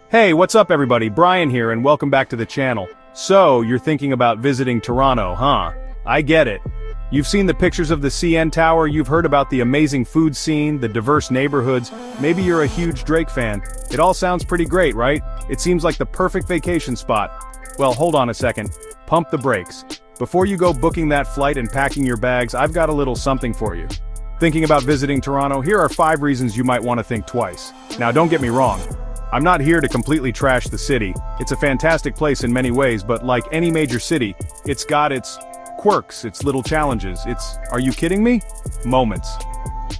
Hey, what's up everybody? Brian here and welcome back to the channel. So, you're thinking about visiting Toronto, huh? I get it. You've seen the pictures of the CN Tower, you've heard about the amazing food scene, the diverse neighborhoods, maybe you're a huge Drake fan. It all sounds pretty great, right? It seems like the perfect vacation spot. Well, hold on a second. Pump the brakes. Before you go booking that flight and packing your bags, I've got a little something for you. Thinking about visiting Toronto? Here are 5 reasons you might want to think twice. Now don't get me wrong. I'm not here to completely trash the city. It's a fantastic place in many ways, but like any major city, it's got its quirks, its little challenges, its, are you kidding me? Moments.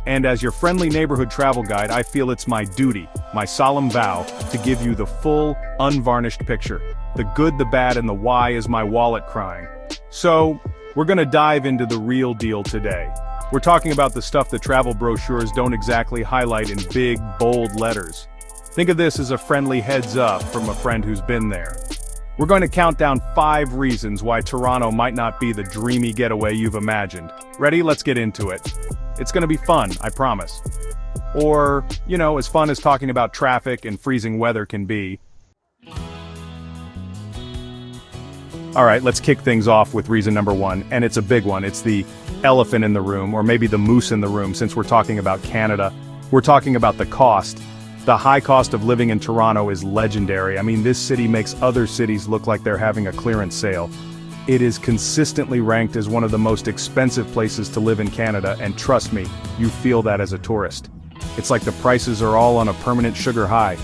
And as your friendly neighborhood travel guide, I feel it's my duty, my solemn vow, to give you the full, unvarnished picture. The good, the bad, and the why is my wallet crying. So, we're gonna dive into the real deal today. We're talking about the stuff that travel brochures don't exactly highlight in big, bold letters. Think of this as a friendly heads up from a friend who's been there. We're going to count down 5 reasons why Toronto might not be the dreamy getaway you've imagined. Ready? Let's get into it. It's going to be fun, I promise. Or, you know, as fun as talking about traffic and freezing weather can be. Alright, let's kick things off with reason number 1, and it's a big one. It's the elephant in the room, or maybe the moose in the room, since we're talking about Canada. We're talking about the cost. The high cost of living in Toronto is legendary. I mean, this city makes other cities look like they're having a clearance sale. It is consistently ranked as one of the most expensive places to live in Canada, and trust me, you feel that as a tourist. It's like the prices are all on a permanent sugar high.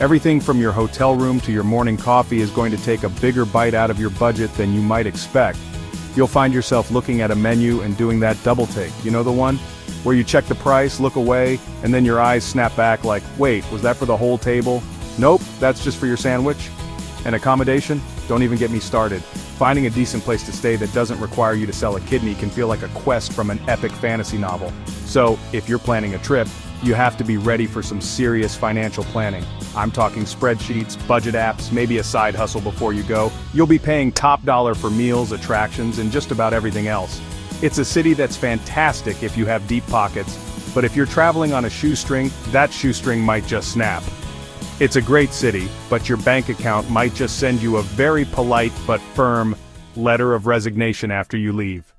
Everything from your hotel room to your morning coffee is going to take a bigger bite out of your budget than you might expect. You'll find yourself looking at a menu and doing that double take, you know the one? Where you check the price, look away, and then your eyes snap back like, wait, was that for the whole table? Nope, that's just for your sandwich. And accommodation? Don't even get me started. Finding a decent place to stay that doesn't require you to sell a kidney can feel like a quest from an epic fantasy novel. So, if you're planning a trip, you have to be ready for some serious financial planning. I'm talking spreadsheets, budget apps, maybe a side hustle before you go. You'll be paying top dollar for meals, attractions, and just about everything else. It's a city that's fantastic if you have deep pockets, but if you're traveling on a shoestring, that shoestring might just snap. It's a great city, but your bank account might just send you a very polite but firm letter of resignation after you leave.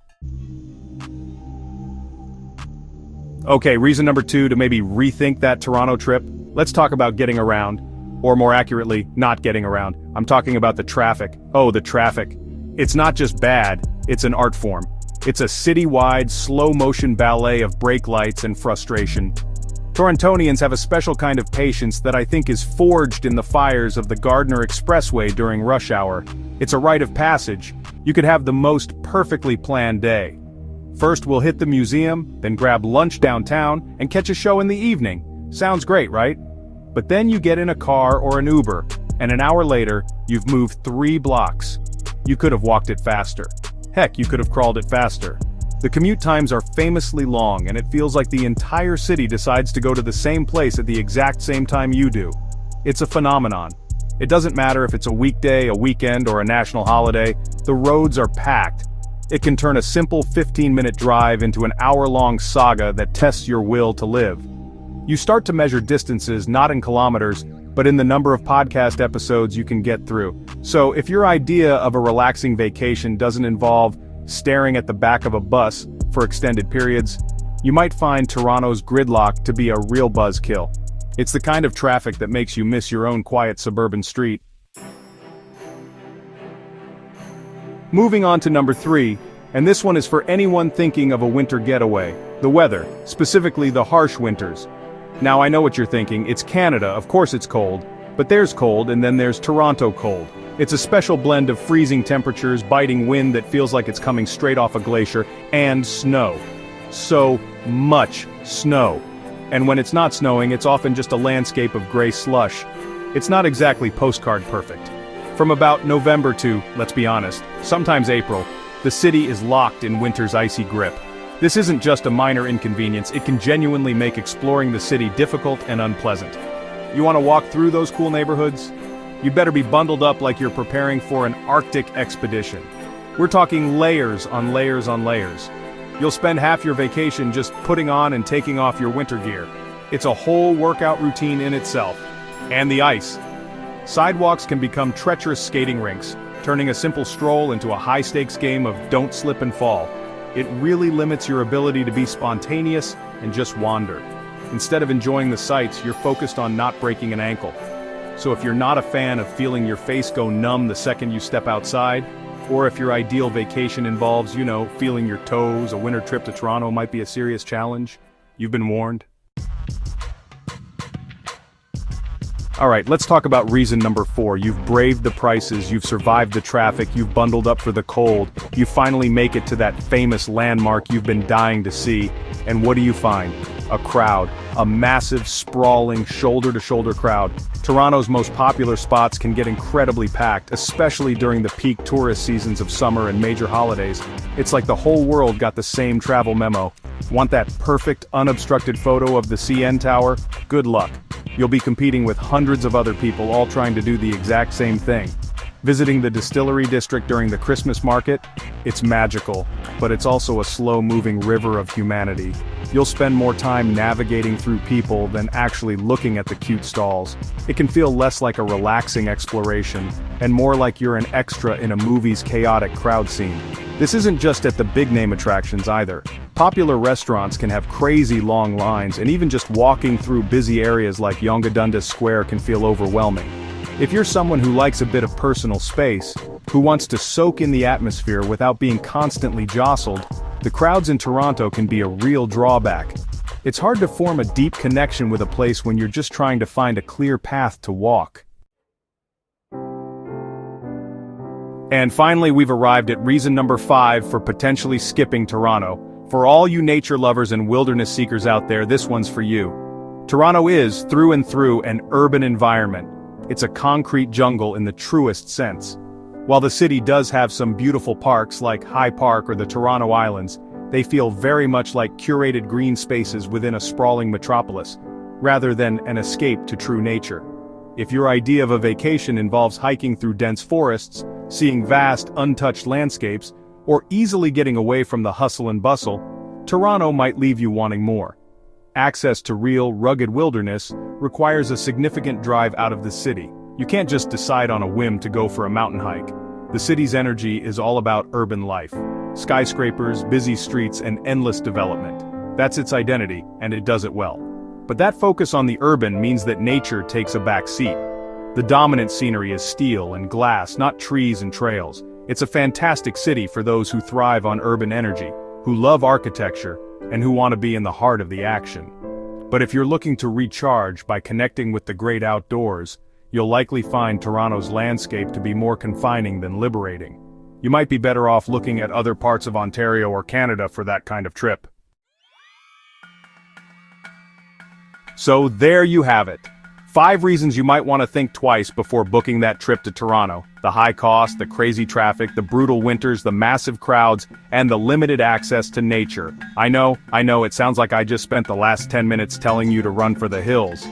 Okay, reason number 2 to maybe rethink that Toronto trip. Let's talk about getting around, or more accurately, not getting around. I'm talking about the traffic. Oh, the traffic. It's not just bad, it's an art form. It's a city-wide, slow-motion ballet of brake lights and frustration. Torontonians have a special kind of patience that I think is forged in the fires of the Gardiner Expressway during rush hour. It's a rite of passage. You could have the most perfectly planned day. First we'll hit the museum, then grab lunch downtown, and catch a show in the evening. Sounds great, right? But then you get in a car or an Uber, and an hour later, you've moved 3 blocks. You could have walked it faster. Heck, you could have crawled it faster. The commute times are famously long, and it feels like the entire city decides to go to the same place at the exact same time you do. It's a phenomenon. It doesn't matter if it's a weekday, a weekend, or a national holiday, the roads are packed. It can turn a simple 15-minute drive into an hour-long saga that tests your will to live. You start to measure distances not in kilometers, but in the number of podcast episodes you can get through. So if your idea of a relaxing vacation doesn't involve staring at the back of a bus for extended periods, you might find Toronto's gridlock to be a real buzzkill. It's the kind of traffic that makes you miss your own quiet suburban street. Moving on to number 3, and this one is for anyone thinking of a winter getaway. The weather, specifically the harsh winters. Now I know what you're thinking, it's Canada, of course it's cold, but there's cold and then there's Toronto cold. It's a special blend of freezing temperatures, biting wind that feels like it's coming straight off a glacier, and snow. So much snow. And when it's not snowing, it's often just a landscape of gray slush. It's not exactly postcard perfect. From about November to, let's be honest, sometimes April, the city is locked in winter's icy grip. This isn't just a minor inconvenience, it can genuinely make exploring the city difficult and unpleasant. You want to walk through those cool neighborhoods? You better be bundled up like you're preparing for an Arctic expedition. We're talking layers on layers on layers. You'll spend half your vacation just putting on and taking off your winter gear. It's a whole workout routine in itself. And the ice. Sidewalks can become treacherous skating rinks, turning a simple stroll into a high-stakes game of don't slip and fall. It really limits your ability to be spontaneous and just wander. Instead of enjoying the sights, you're focused on not breaking an ankle. So if you're not a fan of feeling your face go numb the second you step outside, or if your ideal vacation involves, feeling your toes, a winter trip to Toronto might be a serious challenge, you've been warned. Alright, let's talk about reason number 4. You've braved the prices, you've survived the traffic, you've bundled up for the cold, you finally make it to that famous landmark you've been dying to see, and what do you find? A crowd. A massive, sprawling, shoulder-to-shoulder crowd. Toronto's most popular spots can get incredibly packed, especially during the peak tourist seasons of summer and major holidays. It's like the whole world got the same travel memo. Want that perfect, unobstructed photo of the CN Tower? Good luck. You'll be competing with hundreds of other people all trying to do the exact same thing. Visiting the Distillery District during the Christmas market? It's magical, but it's also a slow-moving river of humanity. You'll spend more time navigating through people than actually looking at the cute stalls. It can feel less like a relaxing exploration, and more like you're an extra in a movie's chaotic crowd scene. This isn't just at the big-name attractions either. Popular restaurants can have crazy long lines, and even just walking through busy areas like Yonge Dundas Square can feel overwhelming. If you're someone who likes a bit of personal space, who wants to soak in the atmosphere without being constantly jostled, the crowds in Toronto can be a real drawback. It's hard to form a deep connection with a place when you're just trying to find a clear path to walk. And finally, we've arrived at reason number 5 for potentially skipping Toronto. For all you nature lovers and wilderness seekers out there, this one's for you. Toronto is, through and through, an urban environment. It's a concrete jungle in the truest sense. While the city does have some beautiful parks like High Park or the Toronto Islands, they feel very much like curated green spaces within a sprawling metropolis, rather than an escape to true nature. If your idea of a vacation involves hiking through dense forests, seeing vast, untouched landscapes, or easily getting away from the hustle and bustle, Toronto might leave you wanting more. Access to real, rugged wilderness requires a significant drive out of the city. You can't just decide on a whim to go for a mountain hike. The city's energy is all about urban life. Skyscrapers, busy streets, and endless development. That's its identity, and it does it well. But that focus on the urban means that nature takes a back seat. The dominant scenery is steel and glass, not trees and trails. It's a fantastic city for those who thrive on urban energy, who love architecture, and who want to be in the heart of the action. But if you're looking to recharge by connecting with the great outdoors, you'll likely find Toronto's landscape to be more confining than liberating. You might be better off looking at other parts of Ontario or Canada for that kind of trip. So there you have it. 5 reasons you might want to think twice before booking that trip to Toronto. The high cost, the crazy traffic, the brutal winters, the massive crowds, and the limited access to nature. I know, it sounds like I just spent the last 10 minutes telling you to run for the hills.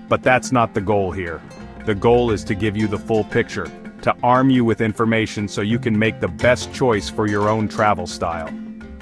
But that's not the goal here. The goal is to give you the full picture, to arm you with information so you can make the best choice for your own travel style.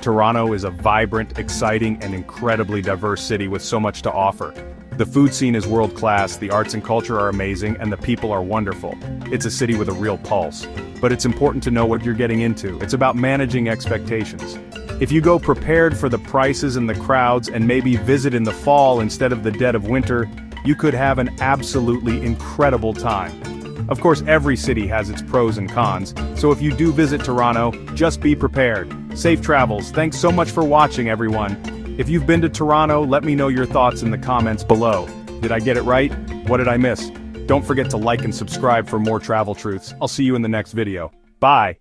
Toronto is a vibrant, exciting, and incredibly diverse city with so much to offer. The food scene is world-class, the arts and culture are amazing, and the people are wonderful. It's a city with a real pulse. But it's important to know what you're getting into. It's about managing expectations. If you go prepared for the prices and the crowds and maybe visit in the fall instead of the dead of winter, you could have an absolutely incredible time. Of course, every city has its pros and cons, so if you do visit Toronto, just be prepared. Safe travels. Thanks so much for watching, everyone. If you've been to Toronto, let me know your thoughts in the comments below. Did I get it right? What did I miss? Don't forget to like and subscribe for more travel truths. I'll see you in the next video. Bye!